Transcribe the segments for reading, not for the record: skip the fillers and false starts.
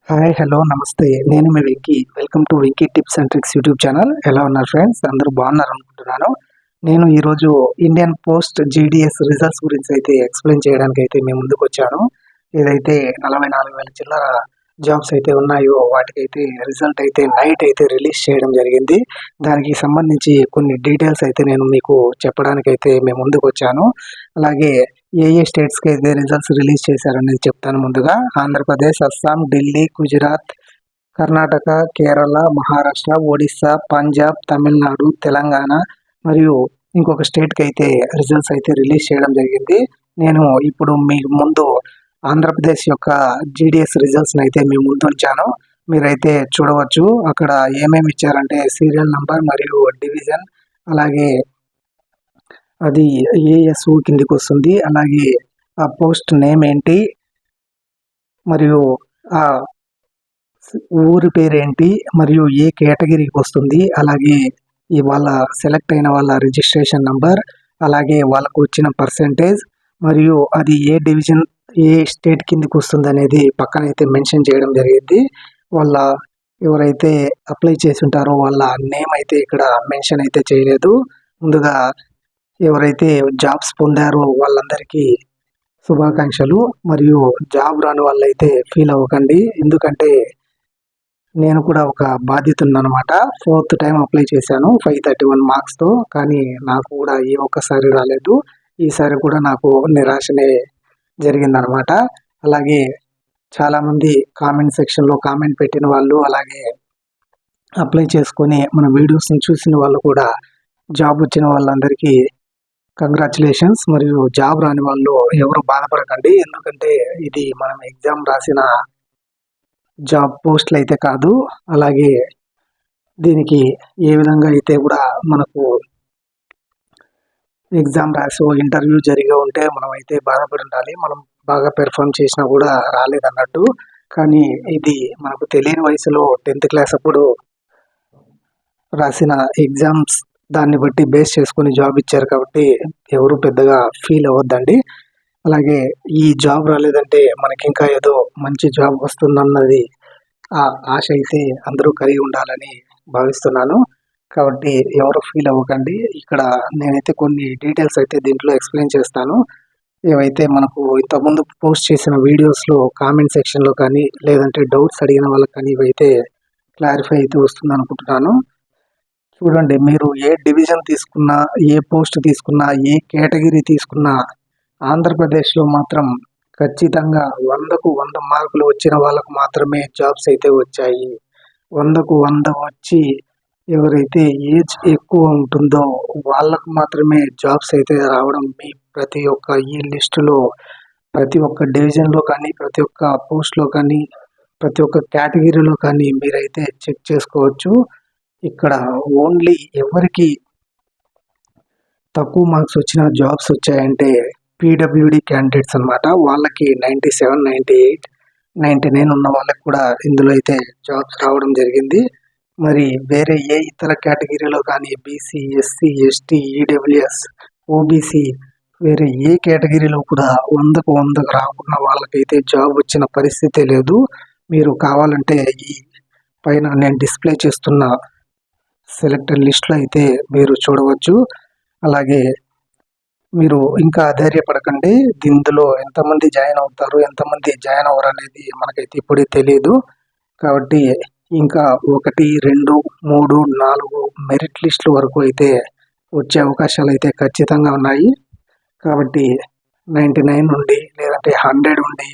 Hi, hello, నమస్తే. నేను మీ Venky. Welcome to Venky tips and tricks YouTube channel. ఎలా ఉన్నారు ఫ్రెండ్స్? అందరూ బాగున్నారు అనుకుంటున్నాను. నేను ఈరోజు ఇండియన్ పోస్ట్ జీడీఎస్ రిజల్ట్స్ గురించి అయితే ఎక్స్ప్లెయిన్ చేయడానికి అయితే మేము ముందుకు వచ్చాను. ఏదైతే 44,000 చిల్లర జాబ్స్ అయితే ఉన్నాయో వాటికైతే రిజల్ట్ అయితే నైట్ అయితే రిలీజ్ చేయడం జరిగింది. దానికి సంబంధించి కొన్ని డీటెయిల్స్ అయితే నేను మీకు చెప్పడానికి అయితే మేము ముందుకు వచ్చాను. అలాగే ఏ స్టేట్స్కి అయితే రిజల్ట్స్ రిలీజ్ చేశారనేది చెప్తాను. ముందుగా ఆంధ్రప్రదేశ్, అస్సాం, ఢిల్లీ, గుజరాత్, కర్ణాటక, కేరళ, మహారాష్ట్ర, ఒడిస్సా, పంజాబ్, తమిళనాడు, తెలంగాణ మరియు ఇంకొక స్టేట్కి అయితే రిజల్ట్స్ అయితే రిలీజ్ చేయడం జరిగింది. నేను ఇప్పుడు మీకు ముందు ఆంధ్రప్రదేశ్ యొక్క జీడీఎస్ రిజల్ట్స్ని అయితే మీ ముందు ఉంచాను. మీరైతే చూడవచ్చు. అక్కడ ఏమేమి ఇచ్చారంటే సీరియల్ నంబర్ మరియు డివిజన్, అలాగే అది ఏఎస్ఓ కిందికి వస్తుంది. అలాగే ఆ పోస్ట్ నేమ్ ఏంటి, మరియు ఆ ఊరి పేరేంటి, మరియు ఏ కేటగిరీకి వస్తుంది, అలాగే వాళ్ళ సెలెక్ట్ అయిన వాళ్ళ రిజిస్ట్రేషన్ నంబర్, అలాగే వాళ్ళకు వచ్చిన పర్సెంటేజ్, మరియు అది ఏ డివిజన్ ఏ స్టేట్ కిందికి వస్తుంది అనేది పక్కన అయితే మెన్షన్ చేయడం జరిగింది. వాళ్ళ ఎవరైతే అప్లై చేసి ఉంటారో వాళ్ళ నేమ్ అయితే ఇక్కడ మెన్షన్ అయితే చేయలేదు. ముందుగా ఎవరైతే జాబ్స్ పొందారో వాళ్ళందరికీ శుభాకాంక్షలు. మరియు జాబ్ రాని వాళ్ళైతే ఫీల్ అవ్వకండి, ఎందుకంటే నేను కూడా ఒక బాధ్యతనమాట. 4th టైం అప్లై చేశాను 531 మార్క్స్తో, కానీ నాకు కూడా ఏ ఒక్కసారి రాలేదు. ఈసారి కూడా నాకు నిరాశనే జరిగిందనమాట. అలాగే చాలామంది కామెంట్ సెక్షన్లో కామెంట్ పెట్టిన వాళ్ళు, అలాగే అప్లై చేసుకొని మన వీడియోస్ని చూసిన వాళ్ళు కూడా జాబ్ వచ్చిన వాళ్ళందరికీ కంగ్రాచులేషన్స్. మరియు జాబ్ రాని వాళ్ళు ఎవరు బాధపడకండి, ఎందుకంటే ఇది మనం ఎగ్జామ్ రాసిన జాబ్ పోస్టులు అయితే కాదు. అలాగే దీనికి ఏ విధంగా అయితే కూడా మనకు ఎగ్జామ్ రాసి ఇంటర్వ్యూ జరిగి ఉంటే మనం అయితే బాధపడి ఉండాలి, మనం బాగా పెర్ఫామ్ చేసినా కూడా రాలేదన్నట్టు. కానీ ఇది మనకు తెలియని వయసులో 10th క్లాస్ అప్పుడు రాసిన ఎగ్జామ్స్, దాన్ని బట్టి బేస్ చేసుకుని జాబ్ ఇచ్చారు కాబట్టి ఎవరు పెద్దగా ఫీల్ అవ్వద్దండి. అలాగే ఈ జాబ్ రాలేదంటే మనకి ఇంకా ఏదో మంచి జాబ్ వస్తుందన్నది ఆ ఆశ అయితే అందరూ కలిగి ఉండాలని భావిస్తున్నాను. కాబట్టి ఎవరు ఫీల్ అవ్వకండి. ఇక్కడ నేనైతే కొన్ని డీటెయిల్స్ అయితే దీంట్లో ఎక్స్ప్లెయిన్ చేస్తాను. ఏవైతే మనకు ఇంతకుముందు పోస్ట్ చేసిన వీడియోస్లో కామెంట్ సెక్షన్లో కానీ, లేదంటే డౌట్స్ అడిగిన వాళ్ళకి కానీ ఇవైతే క్లారిఫై అయితే వస్తుంది అనుకుంటున్నాను. చూడండి, మీరు ఏ డివిజన్ తీసుకున్నా, ఏ పోస్ట్ తీసుకున్నా, ఏ కేటగిరీ తీసుకున్నా ఆంధ్రప్రదేశ్లో మాత్రం ఖచ్చితంగా 100కు 100 మార్కులు వచ్చిన వాళ్ళకు మాత్రమే జాబ్స్ అయితే వచ్చాయి. 100కు 100 వచ్చి ఎవరైతే ఏజ్ ఎక్కువ ఉంటుందో వాళ్ళకు మాత్రమే జాబ్స్ అయితే రావడం మీ ప్రతి ఒక్క ఈ లిస్టులో ప్రతి ఒక్క డివిజన్లో కానీ, ప్రతి ఒక్క పోస్ట్లో కానీ, ప్రతి ఒక్క కేటగిరీలో కానీ మీరైతే చెక్ చేసుకోవచ్చు. ఇక్కడ ఓన్లీ ఎవరికి తక్కువ మార్క్స్ వచ్చిన జాబ్స్ వచ్చాయంటే పీడబ్ల్యూడి క్యాండిడేట్స్ అనమాట. వాళ్ళకి 97, 98, 99 ఉన్న వాళ్ళకి కూడా ఇందులో అయితే జాబ్స్ రావడం జరిగింది. మరి వేరే ఏ ఇతర కేటగిరీలో కానీ BC, SC, ST, EWS, OBC వేరే ఏ కేటగిరీలో కూడా 100కు 100 రాకున్న వాళ్ళకైతే జాబ్ వచ్చిన పరిస్థితే లేదు. మీరు కావాలంటే ఈ పైన నేను డిస్ప్లే చేస్తున్న సెలెక్టెడ్ లిస్ట్లో అయితే మీరు చూడవచ్చు. అలాగే మీరు ఇంకా ధైర్యపడకండి. ఇందులో ఎంతమంది జాయిన్ అవుతారు, ఎంతమంది జాయిన్ అవ్వరు అనేది మనకైతే ఇప్పుడే తెలియదు. కాబట్టి ఇంకా 1, 2, 3, 4 మెరిట్ లిస్టుల వరకు అయితే వచ్చే అవకాశాలు అయితే ఖచ్చితంగా ఉన్నాయి. కాబట్టి 99 నుండి లేదంటే 100 ఉండి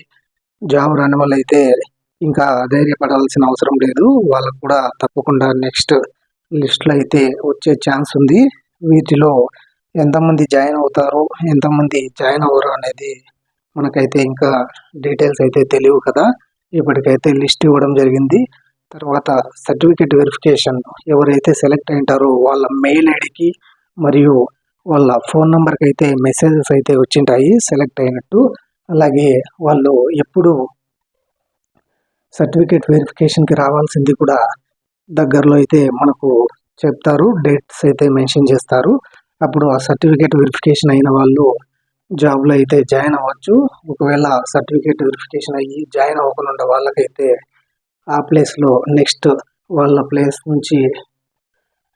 జాబ్ రాని వాళ్ళు అయితే ఇంకా ధైర్యపడాల్సిన అవసరం లేదు. వాళ్ళకు కూడా తప్పకుండా నెక్స్ట్ లిస్టులో అయితే వచ్చే ఛాన్స్ ఉంది. వీటిలో ఎంతమంది జాయిన్ అవుతారు, ఎంతమంది జాయిన్ అవ్వరు అనేది మనకైతే ఇంకా డీటెయిల్స్ అయితే తెలియవు కదా. ఇప్పటికైతే లిస్ట్ ఇవ్వడం జరిగింది. తర్వాత సర్టిఫికేట్ వెరిఫికేషన్ ఎవరైతే సెలెక్ట్ అయింటారో వాళ్ళ మెయిల్ ఐడికి మరియు వాళ్ళ ఫోన్ నెంబర్కి అయితే మెసేజెస్ అయితే వచ్చింటాయి సెలెక్ట్ అయినట్టు. అలాగే వాళ్ళు ఎప్పుడు సర్టిఫికేట్ వెరిఫికేషన్కి రావాల్సింది కూడా దగ్గరలో అయితే మనకు చెప్తారు, డేట్స్ అయితే మెన్షన్ చేస్తారు. అప్పుడు ఆ సర్టిఫికేట్ వెరిఫికేషన్ అయిన వాళ్ళు జాబ్లో అయితే జాయిన్ అవ్వచ్చు. ఒకవేళ సర్టిఫికేట్ వెరిఫికేషన్ అయ్యి జాయిన్ అవ్వకుండా వాళ్ళకైతే ఆ ప్లేస్లో నెక్స్ట్ వాళ్ళ ప్లేస్ నుంచి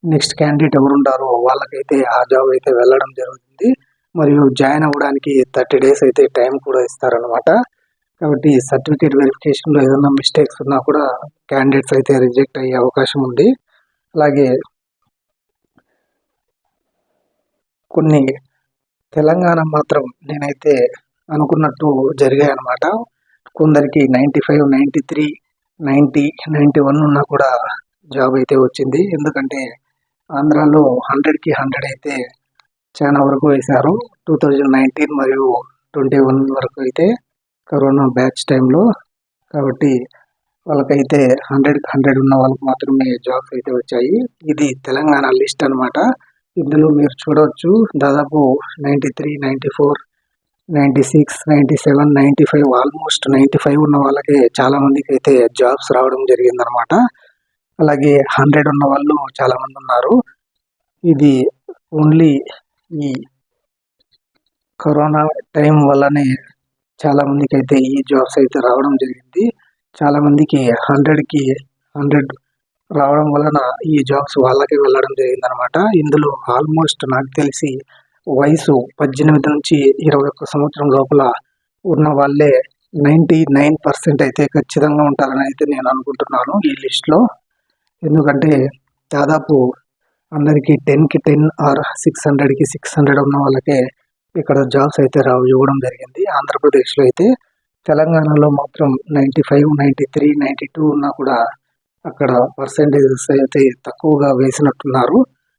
నెక్స్ట్ క్యాండిడేట్ ఎవరు ఉంటారో వాళ్ళకైతే ఆ జాబ్ అయితే వెళ్ళడం జరుగుతుంది. మరియు జాయిన్ అవ్వడానికి 30 డేస్ అయితే టైం కూడా ఇస్తారనమాట. కాబట్టి సర్టిఫికేట్ వెరిఫికేషన్లో ఏదైనా మిస్టేక్స్ ఉన్నా కూడా క్యాండిడేట్స్ అయితే రిజెక్ట్ అయ్యే అవకాశం ఉంది. అలాగే కొన్ని తెలంగాణ మాత్రం నేనైతే అనుకున్నట్టు జరిగాయన్నమాట. కొందరికి 95, 93, 90, 91 ఉన్నా కూడా జాబ్ అయితే వచ్చింది. ఎందుకంటే ఆంధ్రాలో 100కి 100 అయితే చాలా వరకు వేశారు. 2019 మరియు 21 వరకు అయితే కరోనా బ్యాచ్ టైంలో. కాబట్టి వాళ్ళకైతే 100కి 100 ఉన్న వాళ్ళకి మాత్రమే జాబ్స్ అయితే వచ్చాయి. ఇది తెలంగాణ లిస్ట్ అనమాట. ఇందులో మీరు చూడవచ్చు దాదాపు 93, 94, 96, 97, 95 ఆల్మోస్ట్ 95 ఉన్న వాళ్ళకి చాలా మందికి అయితే జాబ్స్ రావడం జరిగిందనమాట. అలాగే 100 ఉన్న వాళ్ళు చాలా మంది ఉన్నారు. ఇది ఓన్లీ ఈ కరోనా టైం వల్లనే చాలా మందికి అయితే ఈ జాబ్స్ అయితే రావడం జరిగింది. చాలా మందికి 100కి 100 రావడం వలన ఈ జాబ్స్ వాళ్ళకి వెళ్ళడం జరిగిందనమాట. ఇందులో ఆల్మోస్ట్ నాకు తెలిసి వయసు 18 నుంచి 21 సంవత్సరం లోపల ఉన్న వాళ్ళే 99% అయితే ఖచ్చితంగా ఉంటారని అయితే నేను అనుకుంటున్నాను ఈ లిస్ట్లో. ఎందుకంటే దాదాపు అందరికీ 10కి 10 ఆర్ 600కి 600 ఉన్న వాళ్ళకే ఇక్కడ జాబ్స్ అయితే ఇవ్వడం జరిగింది ఆంధ్రప్రదేశ్లో అయితే. తెలంగాణలో మాత్రం 95, 93, 92 ఉన్నా కూడా అక్కడ పర్సెంటేజెస్ అయితే తక్కువగా వేసినట్టున్నారు.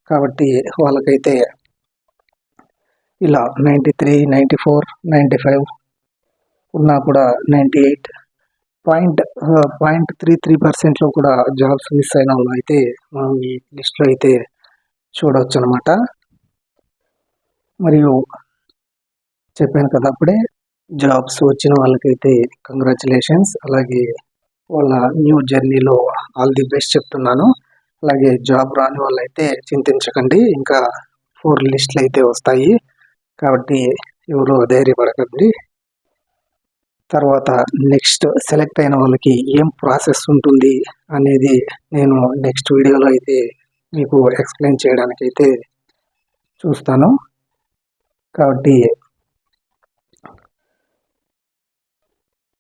కాబట్టి వాళ్ళకైతే ఇలా 93, 94, 95 ఉన్నా కూడా 98.33%లో కూడా జాబ్స్ మిస్ అయిన వాళ్ళు అయితే మనం ఈ లిస్ట్లో అయితే చూడవచ్చు అనమాట. మరియు చెప్పాను కదా అప్పుడే, జాబ్స్ వచ్చిన వాళ్ళకైతే కంగ్రాచులేషన్స్. అలాగే వాళ్ళ న్యూ జర్నీలో ఆల్ ది బెస్ట్ చెప్తున్నాను. అలాగే జాబ్ రాని వాళ్ళైతే చింతించకండి, ఇంకా 4 లిస్టులు అయితే వస్తాయి. కాబట్టి ఎవరు ధైర్యపడకండి. తర్వాత నెక్స్ట్ సెలెక్ట్ అయిన వాళ్ళకి ఏం ప్రాసెస్ ఉంటుంది అనేది నేను నెక్స్ట్ వీడియోలో అయితే మీకు ఎక్స్ప్లెయిన్ చేయడానికి అయితే చూస్తాను. కాబట్టి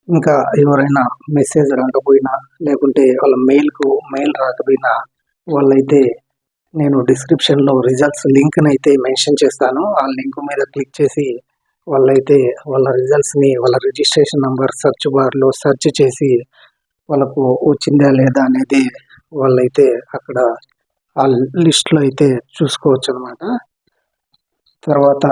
ఇంకా ఎవరైనా మెసేజ్ రాకపోయినా లేకుంటే వాళ్ళ మెయిల్ రాకపోయినా వాళ్ళైతే నేను డిస్క్రిప్షన్లో రిజల్ట్స్ లింక్ని అయితే మెన్షన్ చేస్తాను. ఆ లింక్ మీద క్లిక్ చేసి వాళ్ళైతే వాళ్ళ రిజల్ట్స్ని వాళ్ళ రిజిస్ట్రేషన్ నెంబర్ సెర్చ్ బార్లో సెర్చ్ చేసి వాళ్ళకు వచ్చిందా లేదా అనేది వాళ్ళైతే అక్కడ ఆ లిస్ట్లో అయితే చూసుకోవచ్చు అనమాట. తర్వాత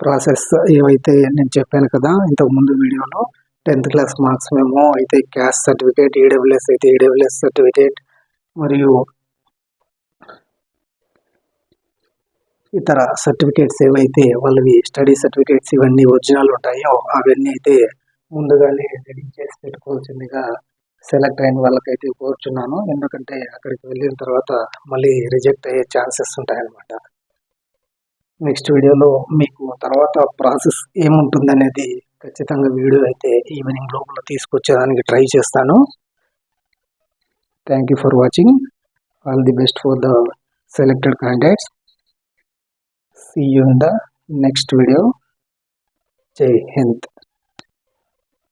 ప్రాసెస్ ఏవైతే నేను చెప్పాను కదా ఇంతకుముందు వీడియోలో, 10th క్లాస్ మార్క్స్ మేము అయితే క్యాస్ట్ సర్టిఫికేట్, ఈడబ్ల్యూఎస్ అయితే ఈడబ్ల్యూఎస్ సర్టిఫికేట్ మరియు ఇతర సర్టిఫికేట్స్ ఏవైతే వాళ్ళవి స్టడీ సర్టిఫికేట్స్ ఇవన్నీ ఒరిజినల్ ఉంటాయో అవన్నీ అయితే ముందుగానే రెడీ చేసి పెట్టుకోవాల్సిందిగా సెలెక్ట్ అయిన వాళ్ళకైతే కోరుచున్నాను. ఎందుకంటే అక్కడికి వెళ్ళిన తర్వాత మళ్ళీ రిజెక్ట్ అయ్యే ఛాన్సెస్ ఉంటాయన్నమాట. నెక్స్ట్ వీడియోలో మీకు తర్వాత ప్రాసెస్ ఏముంటుంది అనేది ఖచ్చితంగా వీడియో అయితే ఈవినింగ్ లోపల తీసుకొచ్చేదానికి ట్రై చేస్తాను. Thank you for watching. All the best for the selected candidates. See you in the next video. Jai Hind.